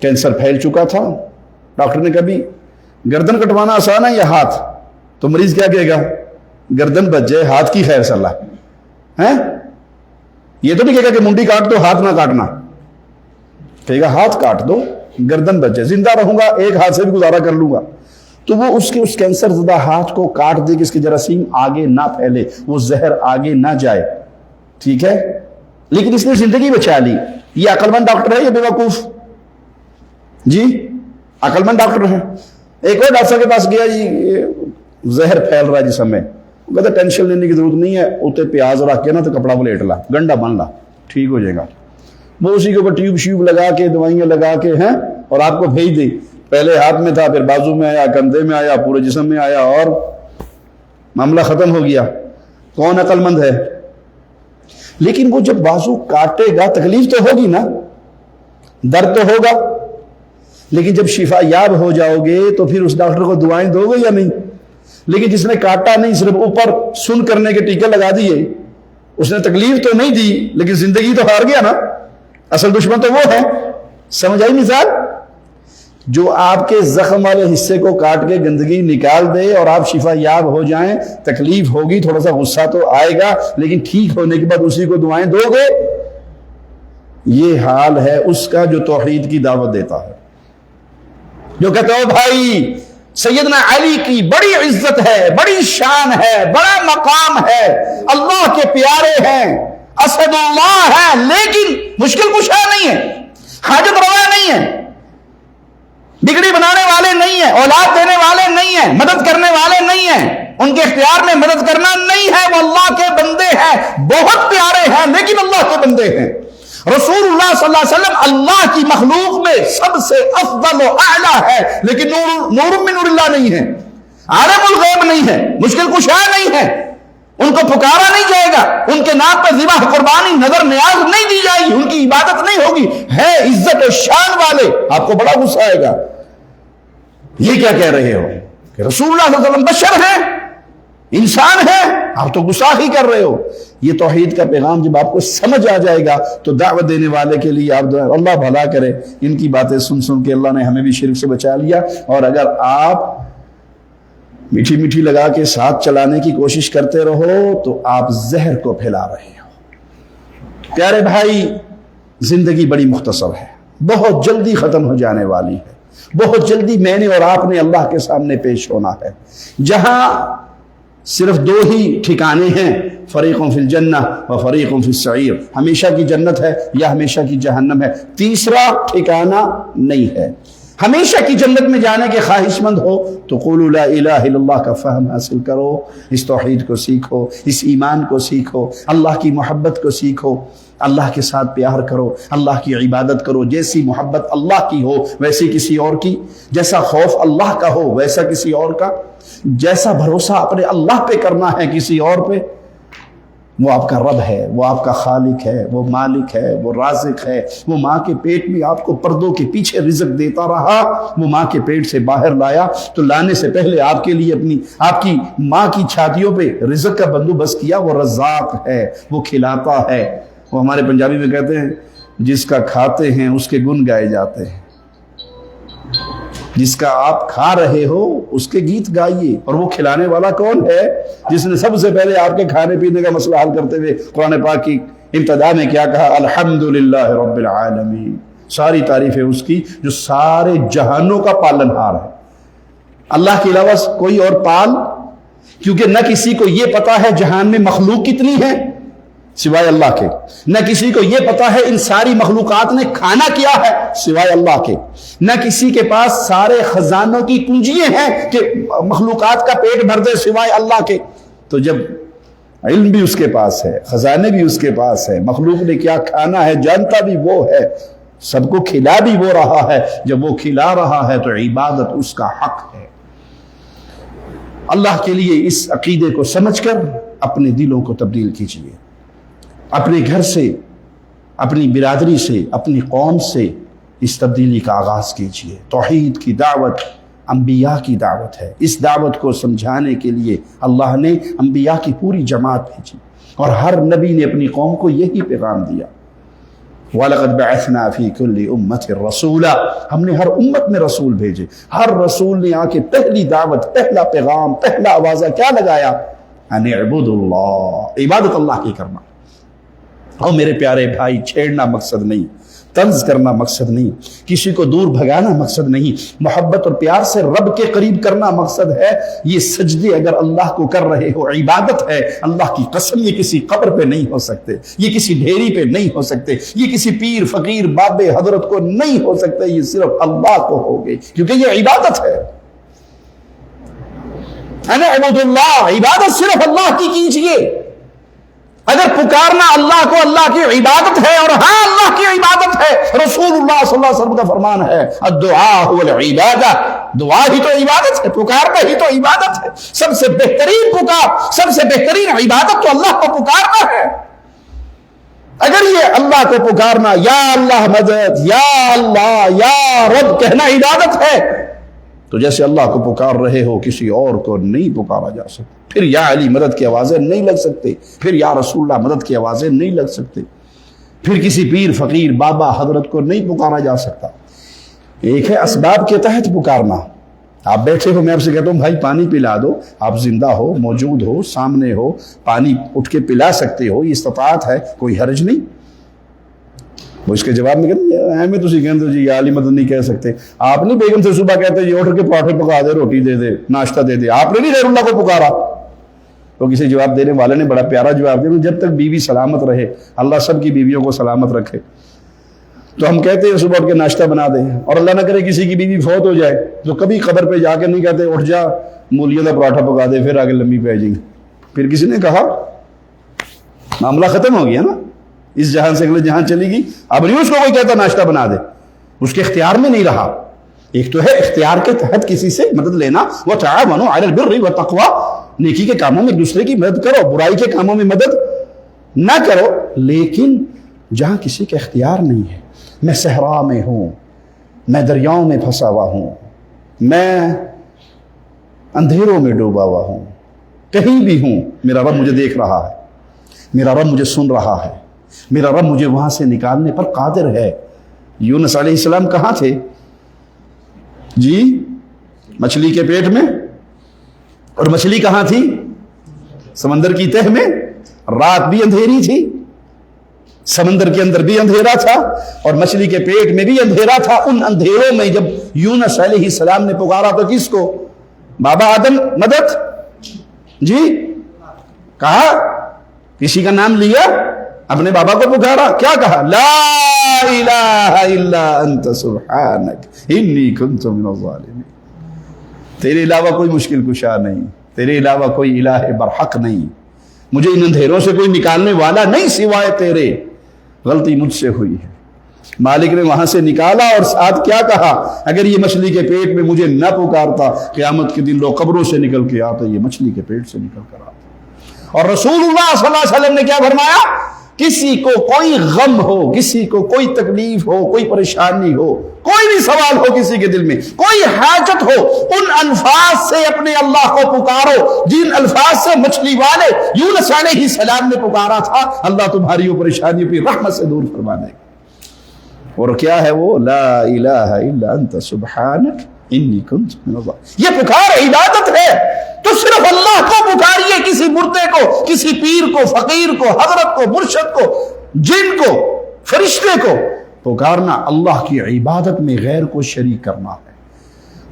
کینسر پھیل چکا تھا. ڈاکٹر نے کبھی گردن کٹوانا آسان ہے یا ہاتھ؟ تو مریض کیا کہے گا؟ گردن بچ جائے، ہاتھ کی خیر صلاح ہے. یہ تو نہیں کہے گا کہ منڈی کاٹ دو ہاتھ نہ کاٹنا، کہے گا ہاتھ کاٹ دو گردن بچ جائے، زندہ رہوں گا ایک ہاتھ سے بھی گزارا کر لوں گا. تو وہ اس کینسر زدہ ہاتھ کو کاٹ دے کہ اس کے جراثیم آگے نہ پھیلے، وہ زہر آگے نہ جائے. ٹھیک ہے، لیکن اس نے زندگی بچا لی. یہ عقلمند ڈاکٹر ہے یا بیوقوف؟ جی عقلمند ڈاکٹر ہے. ایک اور ڈاکٹر کے پاس گیا، جی زہر پھیل رہا ہے جسم میں. وہ کہتا ٹینشن لینے کی ضرورت نہیں ہے، اوتے پیاز رکھ کے نا تو کپڑا پلیٹ لا، گنڈا بن لا، ٹھیک ہو جائے گا. وہ اسی کے اوپر ٹیوب شیوب لگا کے دوائیاں لگا کے ہیں اور آپ کو بھیج دی. پہلے ہاتھ میں تھا، پھر بازو میں آیا، کندھے میں آیا، پورے جسم میں آیا اور معاملہ ختم ہو گیا. کون عقل مند ہے؟ لیکن وہ جب بازو کاٹے گا تکلیف تو ہوگی نا، درد تو ہوگا، لیکن جب شفا یاب ہو جاؤ گے تو پھر اس ڈاکٹر کو دعائیں دو گے یا نہیں؟ لیکن جس نے کاٹا نہیں، صرف اوپر سن کرنے کے ٹیکے لگا دیے، اس نے تکلیف تو نہیں دی لیکن زندگی تو ہار گیا نا. اصل دشمن تو وہ ہے. سمجھ آئی مثال؟ جو آپ کے زخم والے حصے کو کاٹ کے گندگی نکال دے اور آپ شفا یاب ہو جائیں، تکلیف ہوگی، تھوڑا سا غصہ تو آئے گا، لیکن ٹھیک ہونے کے بعد اسی کو دعائیں دو گے. یہ حال ہے اس کا جو توحید کی دعوت دیتا ہے، جو کہتا ہے بھائی سیدنا علی کی بڑی عزت ہے، بڑی شان ہے، بڑا مقام ہے، اللہ کے پیارے ہیں، اسد اللہ ہے، لیکن مشکل کشا نہیں ہے، حاجت روا نہیں ہے، بگڑی بنانے والے نہیں ہیں، اولاد دینے والے نہیں ہیں، مدد کرنے والے نہیں ہیں، ان کے اختیار میں مدد کرنا نہیں ہے. وہ اللہ کے بندے ہیں، بہت پیارے ہیں لیکن اللہ کے بندے ہیں. رسول اللہ صلی اللہ علیہ وسلم اللہ کی مخلوق میں سب سے افضل و اعلیٰ ہے، لیکن نور من نور اللہ نہیں ہے، عالم الغیب نہیں ہے، مشکل کشا نہیں ہے. ان کو پکارا نہیں جائے گا، ان کے نام پر ذبح قربانی نظر نیاز نہیں دی جائے گی، ان کی عبادت نہیں ہوگی. ہے عزت و شان والے. آپ کو بڑا غصہ آئے گا، یہ کیا کہہ رہے ہو کہ رسول اللہ صلی اللہ علیہ وسلم بشر ہیں، انسان ہے، آپ تو گستاخی کر رہے ہو. یہ توحید کا پیغام جب آپ کو سمجھ آ جائے گا تو دعوت دینے والے کے لیے آپ اللہ بھلا کرے. ان کی باتیں سن سن کے اللہ نے ہمیں بھی شرک سے بچا لیا. اور اگر آپ میٹھی میٹھی لگا کے ساتھ چلانے کی کوشش کرتے رہو تو آپ زہر کو پھیلا رہے ہو. پیارے بھائی، زندگی بڑی مختصر ہے، بہت جلدی ختم ہو جانے والی ہے. بہت جلدی میں نے اور آپ نے اللہ کے سامنے پیش ہونا ہے، جہاں صرف دو ہی ٹھکانے ہیں، فریق فی الجنہ و فریق فی السعیر. ہمیشہ کی جنت ہے یا ہمیشہ کی جہنم ہے، تیسرا ٹھکانہ نہیں ہے. ہمیشہ کی جنت میں جانے کے خواہش مند ہو تو قولوا لا الہ الا اللہ کا فہم حاصل کرو، اس توحید کو سیکھو، اس ایمان کو سیکھو، اللہ کی محبت کو سیکھو، اللہ کے ساتھ پیار کرو، اللہ کی عبادت کرو. جیسی محبت اللہ کی ہو ویسی کسی اور کی، جیسا خوف اللہ کا ہو ویسا کسی اور کا، جیسا بھروسہ اپنے اللہ پہ کرنا ہے کسی اور پہ. وہ آپ کا رب ہے، وہ آپ کا خالق ہے، وہ مالک ہے، وہ رازق ہے. وہ ماں کے پیٹ میں آپ کو پردوں کے پیچھے رزق دیتا رہا، وہ ماں کے پیٹ سے باہر لایا تو لانے سے پہلے آپ کے لیے آپ کی ماں کی چھاتیوں پہ رزق کا بندوبست کیا. وہ رزاق ہے، وہ کھلاتا ہے. وہ ہمارے پنجابی میں کہتے ہیں جس کا کھاتے ہیں اس کے گن گائے جاتے ہیں. جس کا آپ کھا رہے ہو اس کے گیت گائیے. اور وہ کھلانے والا کون ہے؟ جس نے سب سے پہلے آپ کے کھانے پینے کا مسئلہ حل کرتے ہوئے قرآن پاک کی ابتدا میں کیا کہا؟ الحمدللہ رب العالمین. ساری تعریف ہے اس کی جو سارے جہانوں کا پالن ہار ہے. اللہ کے علاوہ کوئی اور پال، کیونکہ نہ کسی کو یہ پتا ہے جہان میں مخلوق کتنی ہے سوائے اللہ کے، نہ کسی کو یہ پتا ہے ان ساری مخلوقات نے کھانا کیا ہے سوائے اللہ کے، نہ کسی کے پاس سارے خزانوں کی کنجیاں ہیں کہ مخلوقات کا پیٹ بھر دے سوائے اللہ کے. تو جب علم بھی اس کے پاس ہے، خزانے بھی اس کے پاس ہے، مخلوق نے کیا کھانا ہے جانتا بھی وہ ہے، سب کو کھلا بھی وہ رہا ہے. جب وہ کھلا رہا ہے تو عبادت اس کا حق ہے. اللہ کے لیے اس عقیدے کو سمجھ کر اپنے دلوں کو تبدیل کیجیے. اپنے گھر سے، اپنی برادری سے، اپنی قوم سے اس تبدیلی کا آغاز کیجیے. توحید کی دعوت انبیاء کی دعوت ہے. اس دعوت کو سمجھانے کے لیے اللہ نے انبیاء کی پوری جماعت بھیجی اور ہر نبی نے اپنی قوم کو یہی پیغام دیا. وَلَقَدْ بَعَثْنَا فِي كُلِّ أُمَّةٍ رَسُولًا. ہم نے ہر امت میں رسول بھیجے. ہر رسول نے آ کے پہلی دعوت، پہلا پیغام، پہلا آوازہ کیا لگایا؟ أَنِ اعْبُدُوا اللَّهَ. عبادت اللہ کی کرنا. اور میرے پیارے بھائی، چھیڑنا مقصد نہیں، طنز کرنا مقصد نہیں، کسی کو دور بھگانا مقصد نہیں، محبت اور پیار سے رب کے قریب کرنا مقصد ہے۔ یہ سجدے اگر اللہ کو کر رہے ہو عبادت ہے، اللہ کی قسم یہ کسی قبر پہ نہیں ہو سکتے، یہ کسی ڈھیری پہ نہیں ہو سکتے، یہ کسی پیر فقیر بابے حضرت کو نہیں ہو سکتے، یہ صرف اللہ کو ہوگے، کیونکہ یہ عبادت ہے۔ انا عبد اللہ، عبادت صرف اللہ کی کیجئے۔ اگر پکارنا اللہ کو اللہ کی عبادت ہے، اور ہاں اللہ کی عبادت ہے، رسول اللہ صلی اللہ علیہ وسلم کا فرمان ہے الدعاء هو العبادہ، دعا ہی تو عبادت ہے، پکارنا ہی تو عبادت ہے۔ سب سے بہترین پکار، سب سے بہترین عبادت تو اللہ کو پکارنا ہے۔ اگر یہ اللہ کو پکارنا، یا اللہ مدد، یا اللہ یا رب کہنا عبادت ہے، تو جیسے اللہ کو پکار رہے ہو کسی اور کو نہیں پکارا جا سکتا۔ پھر یا علی مدد کی آوازیں نہیں لگ سکتے، پھر یا رسول اللہ مدد کی آوازیں نہیں لگ سکتے، پھر کسی پیر فقیر بابا حضرت کو نہیں پکارا جا سکتا۔ ایک ہے اسباب کے تحت پکارنا، آپ بیٹھے ہو، میں آپ سے کہتا ہوں بھائی پانی پلا دو، آپ زندہ ہو، موجود ہو، سامنے ہو، پانی اٹھ کے پلا سکتے ہو، یہ استطاعت ہے، کوئی حرج نہیں۔ وہ اس کے جواب میں کہتے ہیں میں تو کہتے جی یا علی مدد نہیں کہہ سکتے۔ آپ نہیں بیگم سے صبح کہتے یہ اٹھ کے پراٹھے پکا دے، روٹی دے دے، ناشتہ دے دے، آپ نے نہیں غیر اللہ کو پکارا۔ تو کسی جواب دینے والے نے بڑا پیارا جواب دیا، جب تک بیوی سلامت رہے، اللہ سب کی بیویوں کو سلامت رکھے، تو ہم کہتے ہیں صبح اٹھ کے ناشتہ بنا دیں، اور اللہ نہ کرے کسی کی بیوی فوت ہو جائے تو کبھی قبر پہ جا کے نہیں کہتے اٹھ جا مولیوں کا پراٹھا پکا دے، پھر آگے لمبی پہ جائیں گے۔ پھر کسی نے کہا معاملہ ختم ہو گیا نا، اس جہان سے اگلے جہان چلی گئی، اب نہیں اس کو کوئی کہتا ناشتہ بنا دے، اس کے اختیار میں نہیں رہا۔ ایک تو ہے اختیار کے تحت کسی سے مدد لینا، وَتَعَاوَنُوا عَلَى الْبِرِّ وَالتَّقْوَىٰ، نیکی کے کاموں میں دوسرے کی مدد کرو، برائی کے کاموں میں مدد نہ کرو۔ لیکن جہاں کسی کا اختیار نہیں ہے، میں صحرا میں ہوں، میں دریاؤں میں پھنسا ہوا ہوں، میں اندھیروں میں ڈوبا ہوا ہوں، کہیں بھی ہوں، میرا رب مجھے دیکھ رہا ہے، میرا رب مجھے سن رہا ہے، میرا رب مجھے وہاں سے نکالنے پر قادر ہے۔ یونس علیہ السلام کہاں تھے جی؟ مچھلی کے پیٹ میں، اور مچھلی کہاں تھی؟ سمندر کی تہ میں۔ رات بھی اندھیری تھی، سمندر کے اندر بھی اندھیرا تھا، اور مچھلی کے پیٹ میں بھی اندھیرا تھا۔ ان اندھیروں میں جب یونس علیہ السلام نے پکارا تو کس کو؟ بابا آدم مدد جی کہا، کسی کا نام لیا، اپنے بابا کو پکارا، کیا کہا؟ لا الہ الا انت سبحانک انی کنت من الظالمین۔ تیرے علاوہ کوئی مشکل کشا نہیں، تیرے علاوہ کوئی الہ برحق نہیں، مجھے ان اندھیروں سے کوئی نکالنے والا نہیں سوائے تیرے، غلطی مجھ سے ہوئی ہے۔ مالک نے وہاں سے نکالا، اور ساتھ کیا کہا؟ اگر یہ مچھلی کے پیٹ میں مجھے نہ پکارتا، قیامت کے دن لوگ قبروں سے نکل کے آتے، یہ مچھلی کے پیٹ سے نکل کر آتے۔ اور رسول اللہ صلی اللہ علیہ وسلم نے کیا فرمایا؟ کسی کو کوئی غم ہو، کسی کو کوئی تکلیف ہو، کوئی پریشانی ہو، کوئی بھی سوال ہو کسی کے دل میں، کوئی حاجت ہو، ان الفاظ سے اپنے اللہ کو پکارو جن الفاظ سے مچھلی والے یونس علیہ السلام نے پکارا تھا۔ اللہ تمہاری وہ پریشانیوں کی رحمت سے دور فرما دے گا۔ اور کیا ہے وہ؟ لا الہ الا انت سبحانک انی کنت من الظالمین۔ یہ پکار عبادت ہے، تو صرف اللہ کو پکاریے، کسی مردے کو، کسی پیر کو، فقیر کو، حضرت کو، مرشد کو، جن کو، فرشتے کو پکارنا اللہ کی عبادت میں غیر کو شریک کرنا ہے۔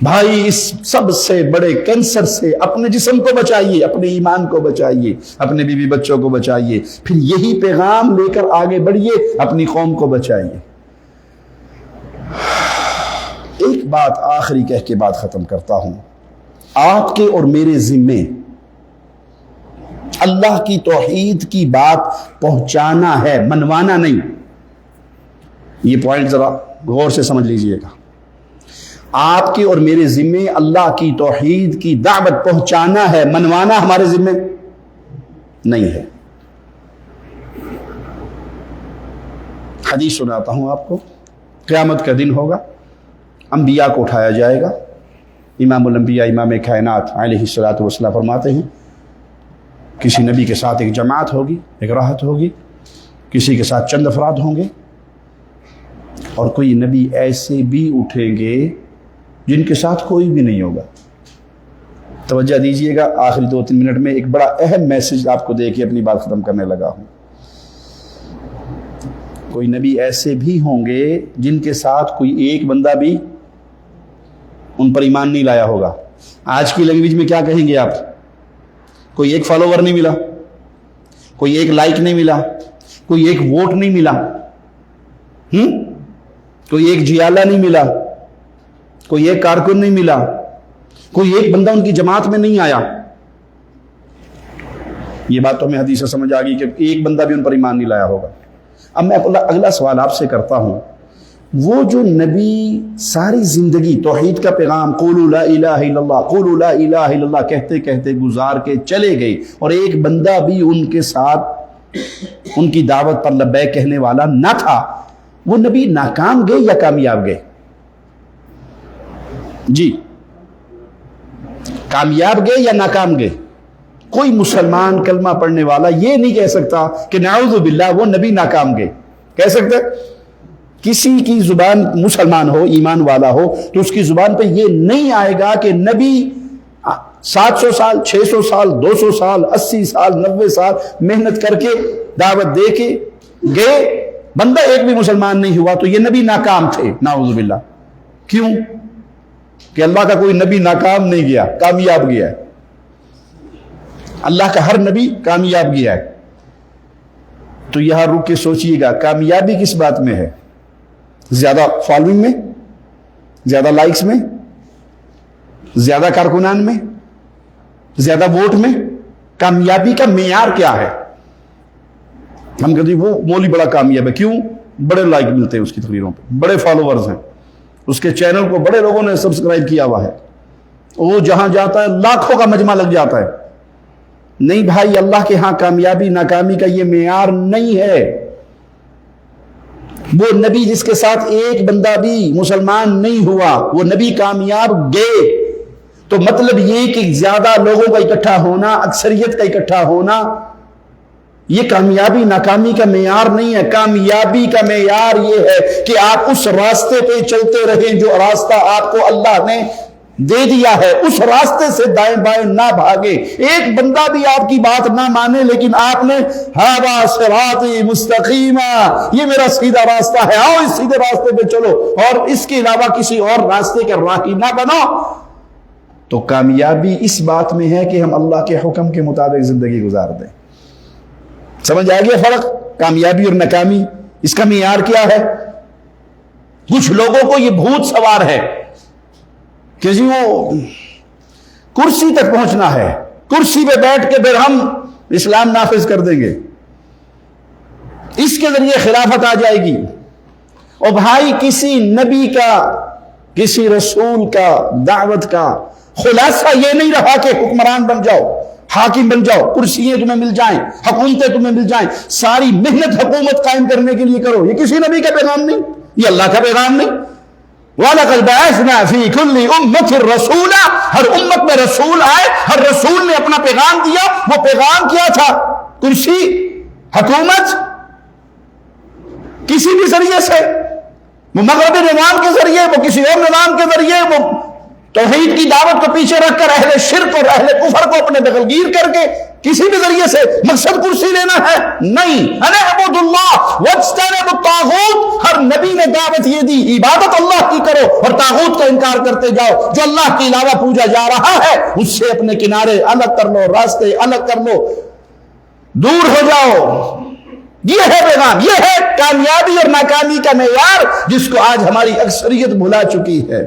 بھائی اس سب سے بڑے کینسر سے اپنے جسم کو بچائیے، اپنے ایمان کو بچائیے، اپنے بیوی بچوں کو بچائیے، پھر یہی پیغام لے کر آگے بڑھیے، اپنی قوم کو بچائیے۔ ایک بات آخری کہہ کے بات ختم کرتا ہوں، آپ کے اور میرے ذمے اللہ کی توحید کی بات پہنچانا ہے، منوانا نہیں۔ یہ پوائنٹ ذرا غور سے سمجھ لیجئے گا۔ آپ کے اور میرے ذمے اللہ کی توحید کی دعوت پہنچانا ہے، منوانا ہمارے ذمے نہیں ہے۔ حدیث سناتا ہوں آپ کو۔ قیامت کا دن ہوگا، انبیاء کو اٹھایا جائے گا۔ امام الانبیاء، امام کائنات علیہ الصلوۃ والسلام فرماتے ہیں کسی نبی کے ساتھ ایک جماعت ہوگی، ایک راحت ہوگی، کسی کے ساتھ چند افراد ہوں گے، اور کوئی نبی ایسے بھی اٹھیں گے جن کے ساتھ کوئی بھی نہیں ہوگا۔ توجہ دیجئے گا، آخری 2-3 منٹ میں ایک بڑا اہم میسج آپ کو دے کے اپنی بات ختم کرنے لگا ہوں۔ کوئی نبی ایسے بھی ہوں گے جن کے ساتھ کوئی ایک بندہ بھی ان پر ایمان نہیں لایا ہوگا. آج کی لینگویج میں کیا کہیں گے آپ؟ کوئی ایک فالوور نہیں ملا, کوئی ایک لائک نہیں ملا, کوئی ایک ووٹ نہیں ملا, کوئی ایک جیالہ نہیں ملا, کوئی ایک کارکن نہیں ملا, کوئی ایک بندہ ان کی جماعت میں نہیں آیا. یہ بات تو ہمیں حدیث سے سمجھ آ گئی کہ ایک بندہ بھی ان پر ایمان نہیں لایا ہوگا. اب میں اگلا سوال آپ سے کرتا ہوں, وہ جو نبی ساری زندگی توحید کا پیغام قولوا لا الہ الا اللہ قولوا لا الہ الا اللہ کہتے کہتے گزار کے چلے گئے, اور ایک بندہ بھی ان کے ساتھ ان کی دعوت پر لبیک کہنے والا نہ تھا, وہ نبی ناکام گئے یا کامیاب گئے؟ جی, کامیاب گئے یا ناکام گئے؟ کوئی مسلمان کلمہ پڑھنے والا یہ نہیں کہہ سکتا کہ نعوذ باللہ وہ نبی ناکام گئے. کہہ سکتے؟ کسی کی زبان, مسلمان ہو ایمان والا ہو تو اس کی زبان پہ یہ نہیں آئے گا کہ نبی 700 سال 600 سال 200 سال 80 سال 90 سال محنت کر کے دعوت دے کے گئے, بندہ ایک بھی مسلمان نہیں ہوا تو یہ نبی ناکام تھے. نعوذ باللہ. کیوں؟ کہ اللہ کا کوئی نبی ناکام نہیں گیا, کامیاب گیا ہے. اللہ کا ہر نبی کامیاب گیا ہے. تو یہاں رک کے سوچئے گا, کامیابی کس بات میں ہے؟ زیادہ فالوئنگ میں, زیادہ لائکس میں, زیادہ کارکنان میں, زیادہ ووٹ میں؟ کامیابی کا معیار کیا ہے؟ ہم کہتے ہیں وہ مولوی بڑا کامیاب ہے. کیوں؟ بڑے لائک ملتے ہیں اس کی تقریروں پہ, بڑے فالوورز ہیں, اس کے چینل کو بڑے لوگوں نے سبسکرائب کیا ہوا ہے, وہ جہاں جاتا ہے لاکھوں کا مجمع لگ جاتا ہے. نہیں بھائی, اللہ کے ہاں کامیابی ناکامی کا یہ معیار نہیں ہے. وہ نبی جس کے ساتھ ایک بندہ بھی مسلمان نہیں ہوا وہ نبی کامیاب گئے. تو مطلب یہ کہ زیادہ لوگوں کا اکٹھا ہونا, اکثریت کا اکٹھا ہونا, یہ کامیابی ناکامی کا معیار نہیں ہے. کامیابی کا معیار یہ ہے کہ آپ اس راستے پہ چلتے رہیں جو راستہ آپ کو اللہ نے دے دیا ہے, اس راستے سے دائیں بائیں نہ بھاگے. ایک بندہ بھی آپ کی بات نہ مانے لیکن آپ نے ھذا صراطی مستقیما, یہ میرا سیدھا راستہ ہے, آؤ اس سیدھے راستے پہ چلو, اور اس کے علاوہ کسی اور راستے کے راہی نہ بنو. تو کامیابی اس بات میں ہے کہ ہم اللہ کے حکم کے مطابق زندگی گزار دیں. سمجھ آ گیا فرق کامیابی اور ناکامی؟ اس کا معیار کیا ہے؟ کچھ لوگوں کو یہ بھوت سوار ہے کہ جی وہ کرسی تک پہنچنا ہے, کرسی پہ بیٹھ کے پھر ہم اسلام نافذ کر دیں گے, اس کے ذریعے خلافت آ جائے گی. اور بھائی کسی نبی کا, کسی رسول کا دعوت کا خلاصہ یہ نہیں رہا کہ حکمران بن جاؤ, حاکم بن جاؤ, کرسیاں تمہیں مل جائیں, حکومتیں تمہیں مل جائیں, ساری محنت حکومت قائم کرنے کے لیے کرو. یہ کسی نبی کا پیغام نہیں, یہ اللہ کا پیغام نہیں. وَلَقَدْ بَعَثْنَا فِي كُلِّ أُمَّةٍ رَسُولًا, ہر امت میں رسول آئے, ہر رسول نے اپنا پیغام دیا. وہ پیغام کیا تھا؟ کرسی, حکومت, کسی بھی ذریعے سے, وہ مغربی نظام کے ذریعے, وہ کسی اور نظام کے ذریعے, وہ توحید کی دعوت کو پیچھے رکھ کر اہل شرک اور اہل کفر کو اپنے دخلگیر کر کے کسی بھی ذریعے سے مقصد کرسی لینا ہے نہیں. اَنِ اعْبُدُوا اللَّهَ وَاجْتَنِبُوا الطَّاغُوتَ, ہر نبی نے دعوت یہ دی عبادت اللہ کی کرو اور طاغوت کا انکار کرتے جاؤ. جو اللہ کے علاوہ پوجا جا رہا ہے اس سے اپنے کنارے الگ کر لو, راستے الگ کر لو, دور ہو جاؤ. یہ ہے پیغام, یہ ہے کامیابی اور ناکامی کا معیار جس کو آج ہماری اکثریت بھلا چکی ہے.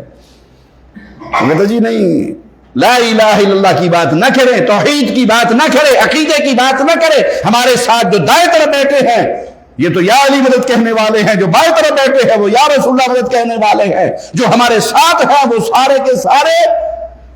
ہمیں تو جی نہیں, لا الہ الا اللہ کی بات نہ کرے, توحید کی بات نہ کرے, عقیدے کی بات نہ کرے. ہمارے ساتھ جو دائیں طرف بیٹھے ہیں یہ تو یا علی مدد کہنے والے ہیں, جو بائیں طرف بیٹھے ہیں وہ یا رسول اللہ مدد کہنے والے ہیں. جو ہمارے ساتھ ہیں وہ سارے کے سارے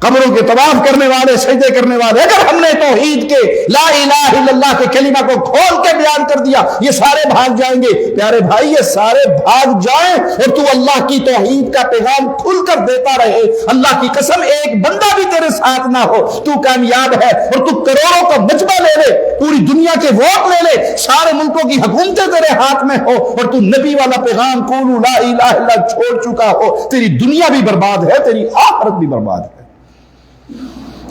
قبروں کے طواف کرنے والے, سجدے کرنے والے. اگر ہم نے توحید کے لا الہ الا اللہ کے کلمہ کو کھول کے بیان کر دیا یہ سارے بھاگ جائیں گے. پیارے بھائی یہ سارے بھاگ جائیں اور تو اللہ کی توحید کا پیغام کھل کر دیتا رہے, اللہ کی قسم ایک بندہ بھی تیرے ساتھ نہ ہو, تو کامیاب ہے. اور تو کروڑوں کا مجمع لے لے, پوری دنیا کے ووٹ لے لے, سارے ملکوں کی حکومتیں تیرے ہاتھ میں ہو اور تو نبی والا پیغام قولوا لا الہ الا اللہ چھوڑ چکا ہو, تیری دنیا بھی برباد ہے, تیری آخرت بھی برباد ہے.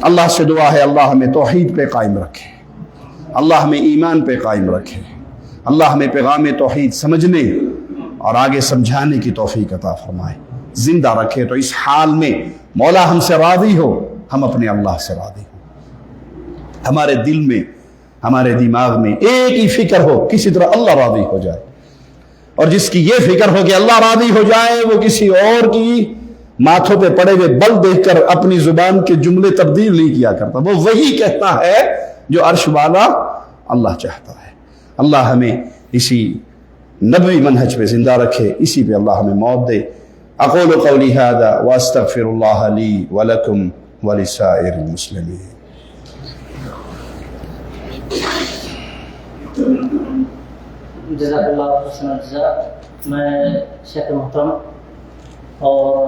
اللہ سے دعا ہے اللہ ہمیں توحید پہ قائم رکھے, اللہ ہمیں ایمان پہ قائم رکھے, اللہ ہمیں پیغام توحید سمجھنے اور آگے سمجھانے کی توفیق عطا فرمائے، زندہ رکھے تو اس حال میں مولا ہم سے راضی ہو، ہم اپنے اللہ سے راضی ہوں، ہمارے دل میں ہمارے دماغ میں ایک ہی فکر ہو، کسی طرح اللہ راضی ہو جائے، اور جس کی یہ فکر ہو کہ اللہ راضی ہو جائے وہ کسی اور کی ماتھوں پہ پڑے ہوئے بل دیکھ کر اپنی زبان کے جملے تبدیل نہیں کیا کرتا، وہ وہی کہتا ہے جو عرش والا اللہ چاہتا ہے۔ اللہ ہمیں اسی نبوی منہج پہ زندہ رکھے، اسی پہ اللہ ہمیں موت دے۔ اقول قولی ھذا واستغفر اللہ لی ولکم ولسائر المسلمین۔ جزاک اللہ حسن الجزا۔ میں شیخ محترم اور